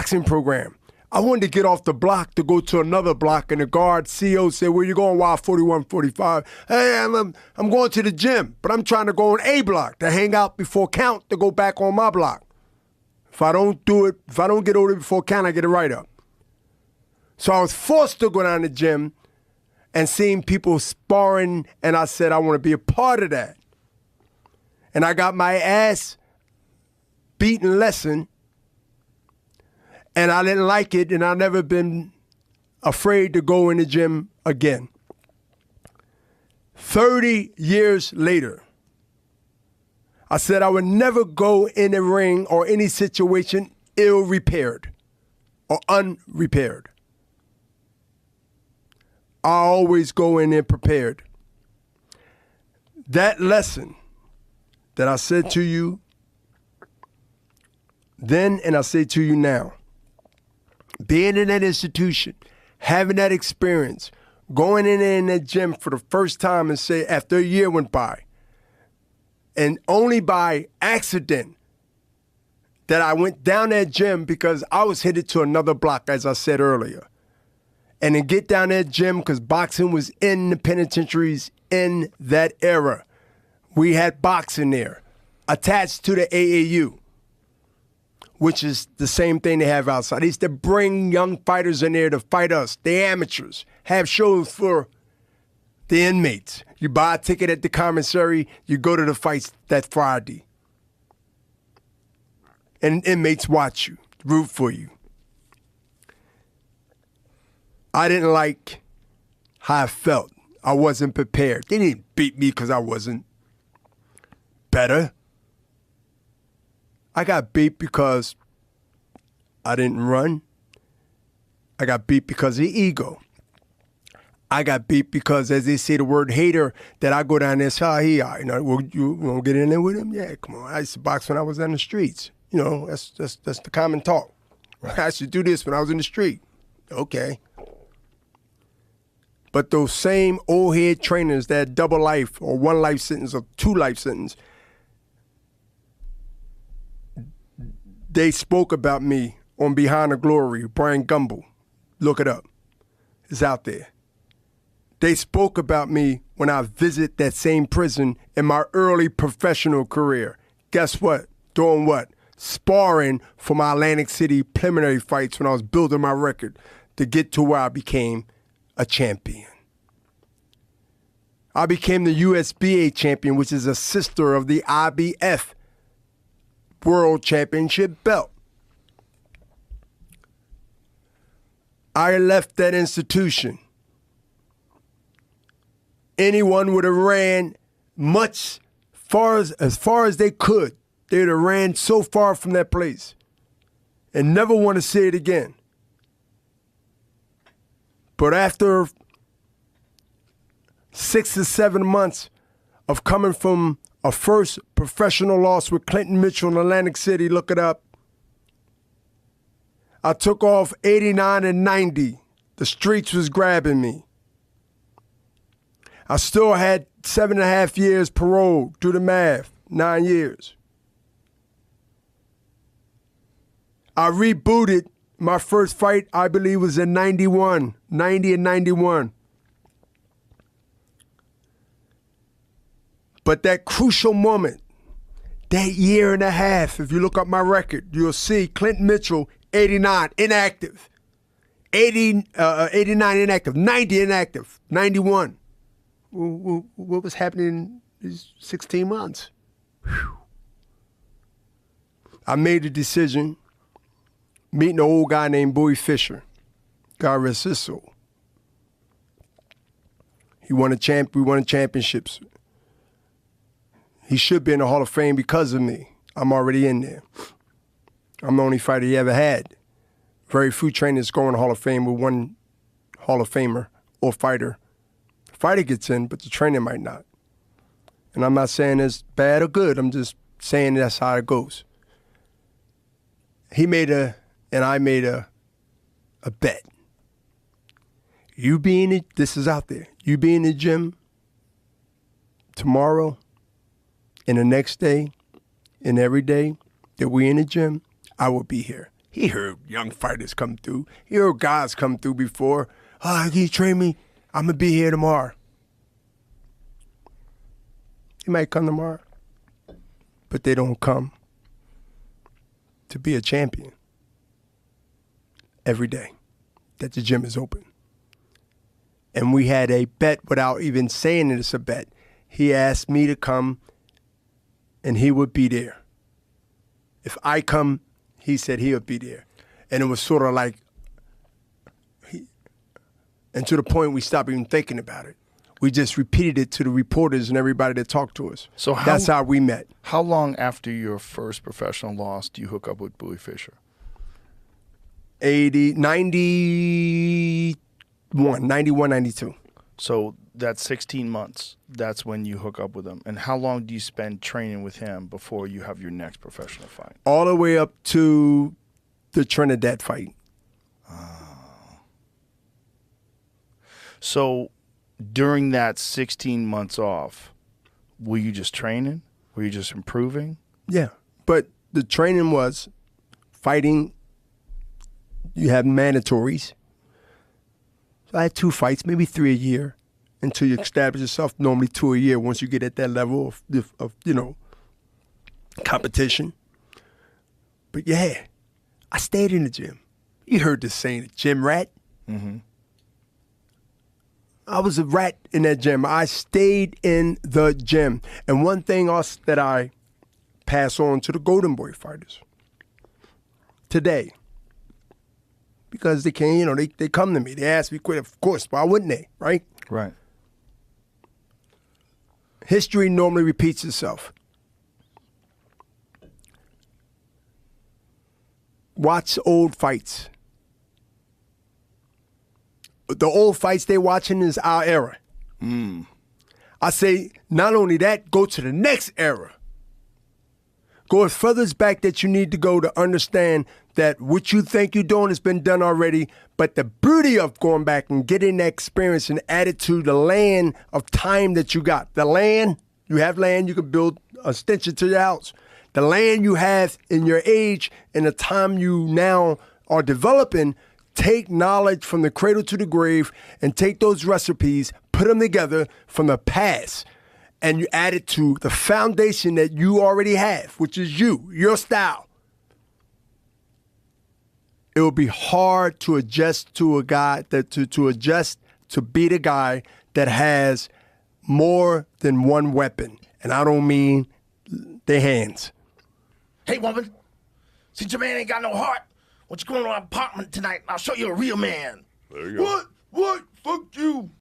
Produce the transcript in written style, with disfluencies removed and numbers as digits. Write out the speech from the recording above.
boxing program. I wanted to get off the block to go to another block, and the guard CEO said, "Where you going, Wild 4145? Hey, I'm going to the gym, but I'm trying to go on A block to hang out before count to go back on my block. If I don't do it, if I don't get over before count, I get a write-up." So I was forced to go down to the gym and seeing people sparring, and I said, I want to be a part of that. And I got my ass beaten lesson, and I didn't like it, and I've never been afraid to go in the gym again. 30 years later, I said I would never go in a ring or any situation ill-repaired or unrepaired. I always go in there prepared. That lesson that I said to you then and I say to you now, being in that institution, having that experience, going in there in that gym for the first time and say after a year went by, and only by accident that I went down that gym because I was headed to another block, as I said earlier. And then get down that gym because boxing was in the penitentiaries in that era. We had boxing there attached to the AAU, which is the same thing they have outside. They used to bring young fighters in there to fight us, the amateurs, have shows for the inmates. You buy a ticket at the commissary, you go to the fights that Friday. And inmates watch you, root for you. I didn't like how I felt. I wasn't prepared. They didn't beat me because I wasn't better. I got beat because I didn't run. I got beat because of ego. I got beat because, as they say the word hater, that I go down there and say, you want to get in there with him? Yeah, come on. I used to box when I was on the streets. You know, that's the common talk. I used to do this when I was in the street. Okay. But those same old head trainers that had double life or one life sentence or 2 life sentence, they spoke about me on Behind the Glory, Brian Gumble. Look it up. It's out there. They spoke about me when I visit that same prison in my early professional career. Guess what? Doing what? Sparring for my Atlantic City preliminary fights when I was building my record to get to where I became a champion. I became the USBA champion, which is a sister of the IBF World Championship belt. I left that institution. Anyone would have ran as far as they could. They would have ran so far from that place and never want to see it again. But after 6 to 7 months of coming from a first professional loss with Clinton Mitchell in Atlantic City, look it up, I took off 89 and 90. The streets was grabbing me. I still had 7.5 years parole. Do the math, 9 years. I rebooted my first fight, I believe, was in 91, 90 and 91. But that crucial moment, that year and a half, if you look up my record, you'll see Clinton Mitchell, 89, inactive. 89 inactive, 90 inactive, 91. What was happening in these 16 months? Whew. I made a decision, meeting an old guy named Bowie Fisher. God rest his soul. We won championships. He should be in the Hall of Fame because of me. I'm already in there. I'm the only fighter he ever had. Very few trainers go in the Hall of Fame with one Hall of Famer or fighter. The fighter gets in, but the trainer might not. And I'm not saying it's bad or good. I'm just saying that's how it goes. He made and I made a bet. This is out there. You be in the gym tomorrow and the next day and every day that we in the gym, I will be here. He heard young fighters come through. He heard guys come through before. Can you train me? I'm going to be here tomorrow. He might come tomorrow, but they don't come to be a champion every day that the gym is open. And we had a bet without even saying it's a bet. He asked me to come, and he would be there. If I come, he said he would be there. And it was sort of like, and to the point we stopped even thinking about it. We just repeated it to the reporters and everybody that talked to us. So that's how we met. How long after your first professional loss do you hook up with Bowie Fischer? 91, 92. So that's 16 months. That's when you hook up with him. And how long do you spend training with him before you have your next professional fight? All the way up to the Trinidad fight. So during that 16 months off, were you just training? Were you just improving? Yeah. But the training was fighting. You have mandatories. So I had 2 fights, maybe 3 a year, until you establish yourself. Normally 2 a year once you get at that level of competition. But yeah, I stayed in the gym. You heard this saying, gym rat. Mm-hmm. I was a rat in that gym. I stayed in the gym. And one thing else that I pass on to the Golden Boy fighters today, because they can, they come to me. They ask me quit. Of course, why wouldn't they, right? Right. History normally repeats itself. Watch old fights. The old fights they watching is our era. I say, not only that, go to the next era. Go as further back that you need to go to understand that what you think you're doing has been done already, but the beauty of going back and getting that experience and add it to the land of time that you got. The land, you have land, you can build an extension to your house. The land you have in your age and the time you now are developing, take knowledge from the cradle to the grave and take those recipes, put them together from the past, and you add it to the foundation that you already have, which is your style. It will be hard to adjust to a guy to adjust to beat a guy that has more than one weapon. And I don't mean their hands. Hey, woman, since your man ain't got no heart, why don't you go to my apartment tonight and I'll show you a real man. There you go. What?